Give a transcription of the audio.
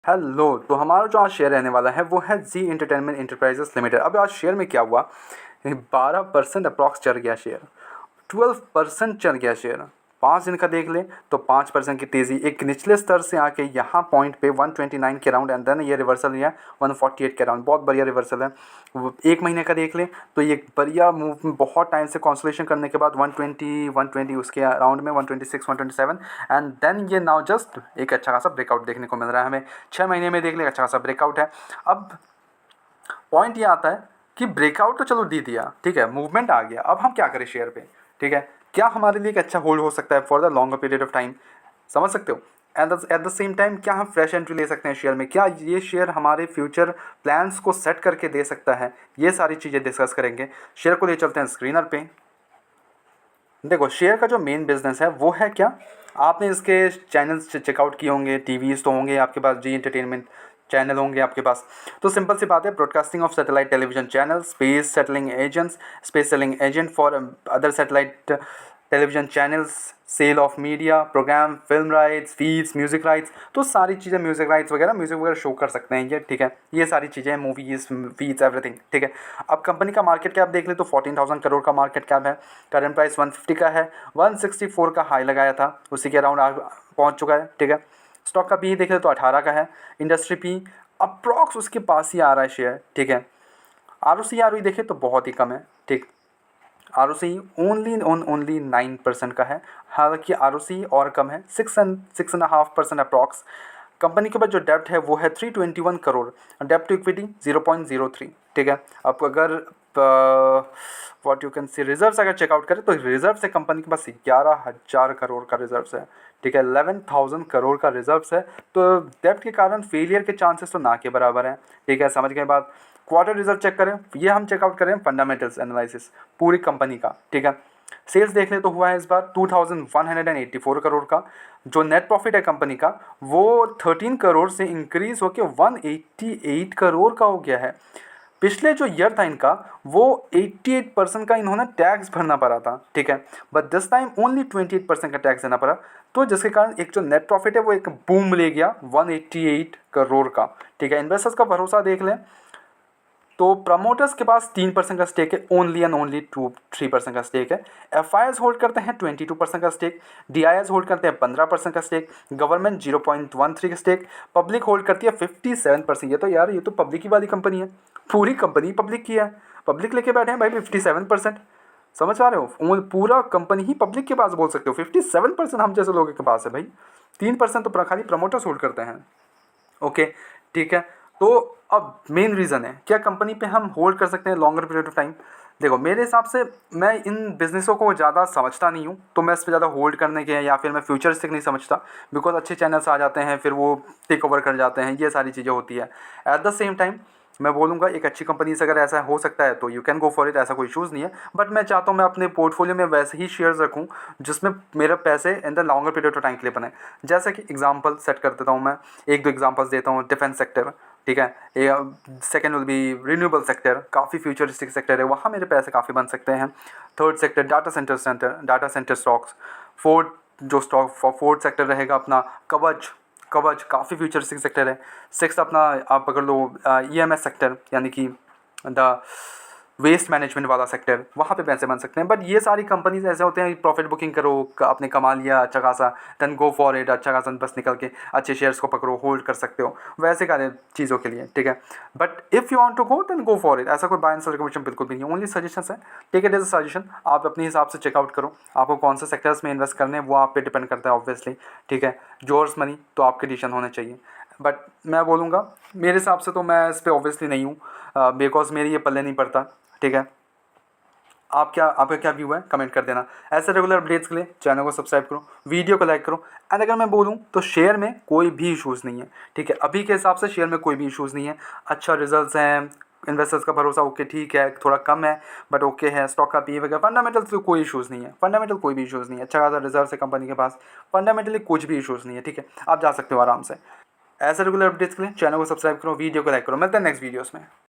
Hello, तो हमारा जो आज शेयर रहने वाला है वो है जी एंटरटेनमेंट इंटरप्राइजेस लिमिटेड। अब आज शेयर में क्या हुआ, 12% अप्रॉक्स चढ़ गया शेयर, 12% चढ़ गया शेयर। 5 दिन का देख ले तो 5% की तेज़ी एक निचले स्तर से आके यहाँ पॉइंट पे 129 के अराउंड, एंड देन ये रिवर्सल लिया 148 के अराउंड। बहुत बढ़िया रिवर्सल है। एक महीने का देख ले तो ये बढ़िया मूव, बहुत टाइम से कॉन्सोलेशन करने के बाद 120 उसके अराउंड में 126 127, एंड देन ये नाउ जस्ट एक अच्छा खासा ब्रेकआउट देखने को मिल रहा है हमें। 6 महीने में देख ले अच्छा खासा ब्रेकआउट है। अब पॉइंट ये आता है कि ब्रेकआउट तो चलो दे दिया, ठीक है, मूवमेंट आ गया, अब हम क्या करें शेयर पे, ठीक है। क्या हमारे लिए एक अच्छा होल्ड हो सकता है for the longer period of time, समझ सकते हो। एट द सेम टाइम क्या हम फ्रेश एंट्री ले सकते हैं शेयर में, क्या ये शेयर हमारे फ्यूचर प्लान्स को सेट करके दे सकता है, ये सारी चीज़ें डिस्कस करेंगे। शेयर को ले चलते हैं स्क्रीनर पे। देखो, शेयर का जो मेन बिजनेस है वो है क्या, आपने इसके चैनल्स चेकआउट किए होंगे, टीवीज़ तो होंगे आपके पास, जी एंटरटेनमेंट चैनल होंगे आपके पास। तो सिंपल सी बात है, broadcasting of satellite television channel, space settling agent for other satellite television channels, sale of media, program, film rights, feeds, music rights, तो सारी चीज़ें म्यूज़िक राइट्स वगैरह, म्यूज़िक वगैरह शो कर सकते हैं ये, ठीक है। ये सारी चीज़ें, मूवीज़, फीड्स, एवरीथिंग, ठीक है। अब कंपनी का मार्केट कैप देख ले तो 14,000 करोड़ का मार्केट कैप है। करंट प्राइस 150 का है, 164 का हाई लगाया था, उसी के अराउंड पहुँच चुका है, ठीक है। स्टॉक का पी देख ले तो 18 का है। इंडस्ट्री पी अप्रॉक्स उसके पास ही आ रहा है शेयर, ठीक है। आर देखे तो बहुत ही कम है, ठीक। आर ओनली 9% का है, हालांकि आर और कम है, 6.5% अप्रॉक्स। कंपनी के पास जो डेप्ट है वो है 321 करोड़, डेप्ट टू इक्विटी 0.03, ठीक है। अब अगर what you can see reserves अगर चेकआउट करें तो रिजर्व से कंपनी के पास 11,000 करोड़ का रिजर्व्स है, ठीक है। 11,000 करोड़ का रिजर्व्स है, तो डेप्ट के कारण फेलियर के चांसेस तो ना के बराबर हैं, ठीक है। समझ गए बात। क्वार्टर रिजल्ट चेक करें, ये हम चेकआउट करें फंडामेंटल्स एनालिसिस पूरी कंपनी का, ठीक है। सेल्स देख ले तो हुआ है इस बार 2,184 करोड़ का। जो नेट प्रॉफिट है कंपनी का वो 13 करोड़ से इंक्रीज होकर 188 करोड़ का हो गया है। पिछले जो ईयर था इनका वो 88% का इन्होंने टैक्स भरना पड़ा था, ठीक है। बट दिस टाइम ओनली 28% का टैक्स देना पड़ा, तो जिसके कारण एक जो नेट प्रॉफिट है वो एक बूम ले गया 188 करोड़ का, ठीक है। इन्वेस्टर्स का भरोसा देख लें तो प्रमोटर्स के पास 3% का स्टेक है, ओनली एंड ओनली 3% का स्टेक है। एफ होल्ड करते हैं 22% का स्टेक, डी होल्ड करते हैं 15% का स्टेक, गवर्नमेंट 0.13 का स्टेक, पब्लिक होल्ड करती है 57%। ये तो यार, ये तो पब्लिक ही वाली कंपनी है, पूरी कंपनी पब्लिक की है, पब्लिक लेके बैठे हैं भाई 57%। समझ पा रहे हो, पूरा कंपनी ही पब्लिक के पास बोल सकते हो, 57% हम जैसे लोगों के पास है भाई। 3% तो खाली प्रमोटर्स होल्ड करते हैं, ओके, ठीक है। तो अब मेन रीज़न है क्या कंपनी पे हम होल्ड कर सकते हैं लॉन्गर पीरियड ऑफ टाइम। देखो, मेरे हिसाब से मैं इन बिजनेसों को ज़्यादा समझता नहीं हूँ, तो मैं इस पर ज़्यादा होल्ड करने के या फिर मैं फ्यूचरिस्टिक नहीं समझता, बिकॉज अच्छे चैनल्स आ जाते हैं फिर वो टेक ओवर कर जाते हैं, ये सारी चीज़ें होती है। एट द सेम टाइम मैं बोलूँगा एक अच्छी कंपनी से अगर ऐसा हो सकता है तो you can go for it, ऐसा कोई इशूज़ नहीं है। बट मैं चाहता हूँ मैं अपने पोर्टफोलियो में वैसे ही शेयर्स रखूँ जिसमें मेरे पैसे in the longer period of time के लिए बने। जैसे कि एग्जांपल सेट कर देता हूँ मैं, एक दो एग्जांपल्स देता हूँ। डिफेंस सेक्टर, ठीक है। Second will be renewable sector, काफ़ी फ्यूचरिस्टिक सेक्टर है, वहाँ मेरे पैसे काफ़ी बन सकते हैं। Third sector data centre stocks. Fourth जो स्टॉक फोर्थ सेक्टर रहेगा अपना कवच, काफ़ी फ्यूचरिस्टिक सेक्टर है। सिक्स अपना आप पकड़ लो EMS सेक्टर, यानी कि द वेस्ट मैनेजमेंट वाला सेक्टर, वहाँ पे पैसे बन सकते हैं। बट ये सारी कंपनीज ऐसे होते हैं, प्रॉफिट बुकिंग करो, आपने कमा लिया अच्छा खासा, देन गो फॉर इट, अच्छा खासा बस निकल के अच्छे शेयर्स को पकड़ो, होल्ड कर सकते हो, वैसे का चीज़ों के लिए, ठीक है। But if you want to go then go for it, ऐसा कोई बाय एंड सेल रिकमेंडेशन बिल्कुल भी नहीं है, ओनली सजेशन है, ठीक है। इट इज़ अ सजेशन, आप अपने हिसाब से चेकआउट करो, आपको कौन से सेक्टर्स में इन्वेस्ट करने हैं वो आप पे डिपेंड करता है ऑब्वियसली, ठीक है। योर्स मनी तो आपके डिसीजन होने चाहिए। बट मैं बोलूँगा मेरे हिसाब से तो मैं इस पर ऑब्वियसली नहीं हूँ, बिकॉज मेरी ये पल्ले नहीं पड़ता, ठीक है। आपका क्या व्यू है कमेंट कर देना। ऐसे रेगुलर अपडेट्स के लिए चैनल को सब्सक्राइब करो, वीडियो को लाइक करो। एंड अगर मैं बोलूँ तो शेयर में कोई भी इशूज़ नहीं है, ठीक है। अभी के हिसाब से शेयर में कोई भी इशूज़ नहीं है, अच्छा रिजल्ट्स हैं, इन्वेस्टर्स का भरोसा ओके, ठीक है, थोड़ा कम है बट ओके है। स्टॉक का पी वगैरह फंडामेंटल तो कोई इशूज़ नहीं है, फंडामेंटल कोई भी इशूज़ नहीं है, अच्छा खासा रिजर्व है कंपनी के पास, फंडामेंटली कुछ भी इशूज़ नहीं है, ठीक है। आप जा सकते हो आराम से। ऐसे रेगुलर अपडेट्स के लिए चैनल को सब्सक्राइब करो, वीडियो को लाइक करो। मिलते हैं नेक्स्ट वीडियोज़ में।